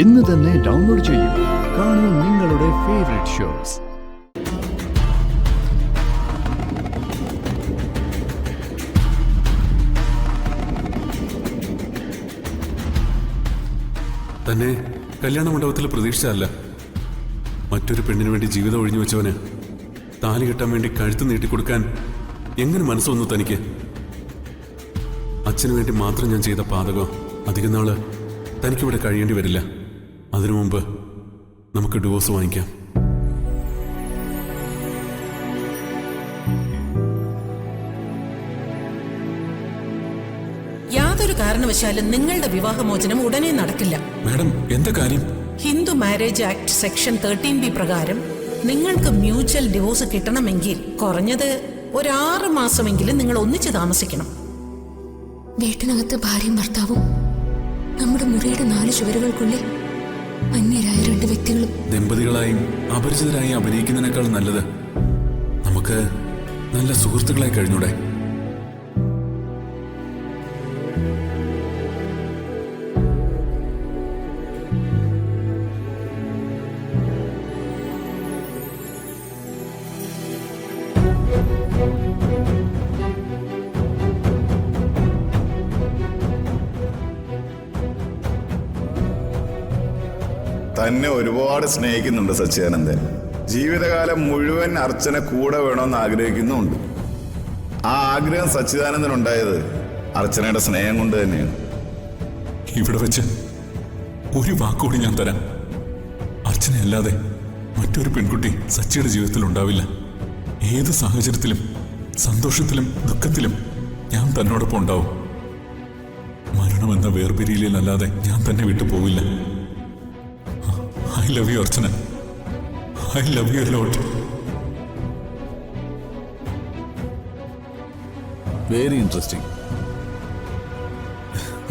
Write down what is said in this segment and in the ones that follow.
ഇന്ന് തന്നെ ഡൗൺലോഡ് ചെയ്യൂ. കാണൂ നിങ്ങളുടെ ഫേവറേറ്റ് ഷോസ്. തന്നെ കല്യാണ മണ്ഡപത്തിൽ പ്രതീക്ഷിച്ചതല്ല. മറ്റൊരു പെണ്ണിനു വേണ്ടി ജീവിതം ഒഴിഞ്ഞു വെച്ചവന് താലി കെട്ടാൻ വേണ്ടി കഴുത്ത് നീട്ടിക്കൊടുക്കാൻ എങ്ങനെ മനസ്സ് വന്നു തനിക്ക്? അച്ഛനു വേണ്ടി മാത്രം ഞാൻ ചെയ്ത പാതകം അധികം നാള് തനിക്കിവിടെ കഴിയേണ്ടി വരില്ല. അതിനു മുമ്പ് നമുക്ക് ഡിവോഴ്സ് വാങ്ങിക്കാം. യാതൊരു കാരണവശാലും നിങ്ങളുടെ വിവാഹമോചനം ഉടനെ നടക്കില്ല. മാഡം, എന്താ കാര്യം? Hindu marriage act section 13B പ്രകാരം നിങ്ങൾക്ക് മ്യൂച്വൽ ഡിവോഴ്സ് കിട്ടണമെങ്കിൽ കുറഞ്ഞത് ഒരു 6 മാസമെങ്കിലും നിങ്ങൾ ഒന്നിച്ച് താമസിക്കണം. വീട്ടിനകത്ത് ഭാര്യയും ഭർത്താവും, നമ്മുടെ മുറിയുടെ 4 ചുവരുകൾക്കുള്ളിൽ അന്യരായ 2 വ്യക്തികളും. ദമ്പതികളായും അപരിചിതരായും അഭിനയിക്കുന്നതിനേക്കാൾ നല്ലത് നമുക്ക് നല്ല സുഹൃത്തുക്കളായി കഴിഞ്ഞൂടെ? തന്നെ ഒരുപാട് സ്നേഹിക്കുന്നുണ്ട് സച്ചിദാനന്ദൻ. ജീവിതകാലം മുഴുവൻ അർച്ചന കൂടെ വേണമെന്ന് ആഗ്രഹിക്കുന്നുമുണ്ട്. ആ ആഗ്രഹം സച്ചിദാനന്ദൻ ഉണ്ടായത് അർച്ചനയുടെ സ്നേഹം കൊണ്ട് തന്നെയാണ്. ഇവിടെ വെച്ച് ഒരു വാക്കുകൂടി ഞാൻ തരാം. അർച്ചനയല്ലാതെ മറ്റൊരു പെൺകുട്ടി സച്ചിയുടെ ജീവിതത്തിൽ ഉണ്ടാവില്ല. ഏത് സാഹചര്യത്തിലും സന്തോഷത്തിലും ദുഃഖത്തിലും ഞാൻ തന്നോടൊപ്പം ഉണ്ടാവും. മരണമെന്ന വേർപിരിയിലല്ലാതെ ഞാൻ തന്നെ വിട്ടു പോവില്ല. I love you, Archana. I love you a lot. Very interesting.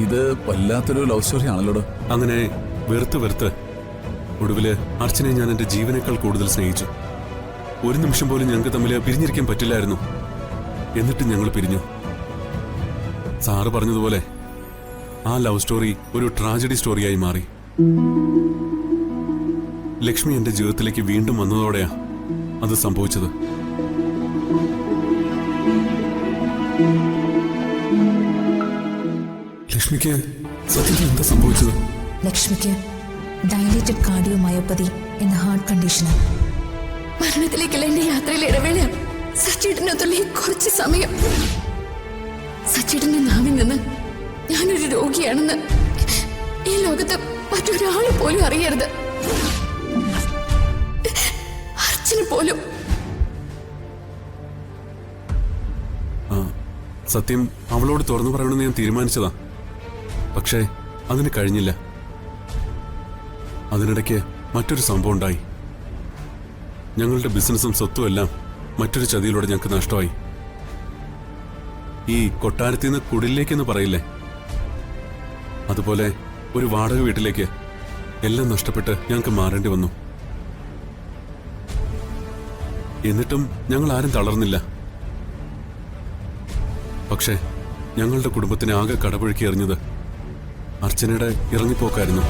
ഇത് വല്ലാത്തൊരു ലവ് സ്റ്റോറി ആണല്ലോ. അങ്ങനെ വെറുത്ത് ഒടുവില് അർച്ചനയെ ഞാൻ എന്റെ ജീവനേക്കാൾ കൂടുതൽ സ്നേഹിച്ചു. ഒരു നിമിഷം പോലും ഞങ്ങൾക്ക് തമ്മിൽ പിരിഞ്ഞിരിക്കാൻ പറ്റില്ലായിരുന്നു. എന്നിട്ട് ഞങ്ങൾ പിരിഞ്ഞു. സാറ് പറഞ്ഞതുപോലെ ആ ലവ് സ്റ്റോറി ഒരു ട്രാജഡി സ്റ്റോറിയായി മാറി. ലക്ഷ്മി എന്റെ ജീവിതത്തിലേക്ക് വീണ്ടും വന്നതോടെയാ അത് സംഭവിച്ചത്. ലക്ഷ്മിക്ക് സത്യത്തിൽ എന്താ സംഭവിച്ചത്? ലക്ഷ്മിക്ക് ഡയലേറ്റഡ് കാർഡിയോമയോപ്പതി എന്ന ഹാർട്ട് കണ്ടീഷനാണ്. മരണത്തിലേക്കുള്ള എന്റെ യാത്രയിൽ ഇടവേള സച്ചിയുടെ കുറച്ച് സമയം. സച്ചിയുടെ നാവിൽ നിന്ന് ഞാനൊരു രോഗിയാണെന്ന് ഈ ലോകത്ത് മറ്റൊരാൾ പോലും അറിയരുത്. പോലും. സത്യം അവളോട് തുറന്നു പറയണമെന്ന് ഞാൻ തീരുമാനിച്ചതാ. പക്ഷേ അതിന് കഴിഞ്ഞില്ല. അതിനിടയ്ക്ക് മറ്റൊരു സംഭവം ഉണ്ടായി. ഞങ്ങളുടെ ബിസിനസ്സും സ്വത്തും എല്ലാം മറ്റൊരു ചതിയിലൂടെ ഞങ്ങൾക്ക് നഷ്ടമായി. ഈ കൊട്ടാരത്തിൽ നിന്ന് കുടിലേക്കെന്ന് പറയില്ലേ, അതുപോലെ ഒരു വാടക വീട്ടിലേക്ക് എല്ലാം നഷ്ടപ്പെട്ട് ഞങ്ങൾക്ക് മാറേണ്ടി വന്നു. എന്നിട്ടും ഞങ്ങൾ ആരും തളർന്നില്ല. പക്ഷേ ഞങ്ങളുടെ കുടുംബത്തിനെ ആകെ കടപുഴക്കി എറിഞ്ഞത് അർച്ചനയുടെ ഇറങ്ങിപ്പോക്കായിരുന്നു.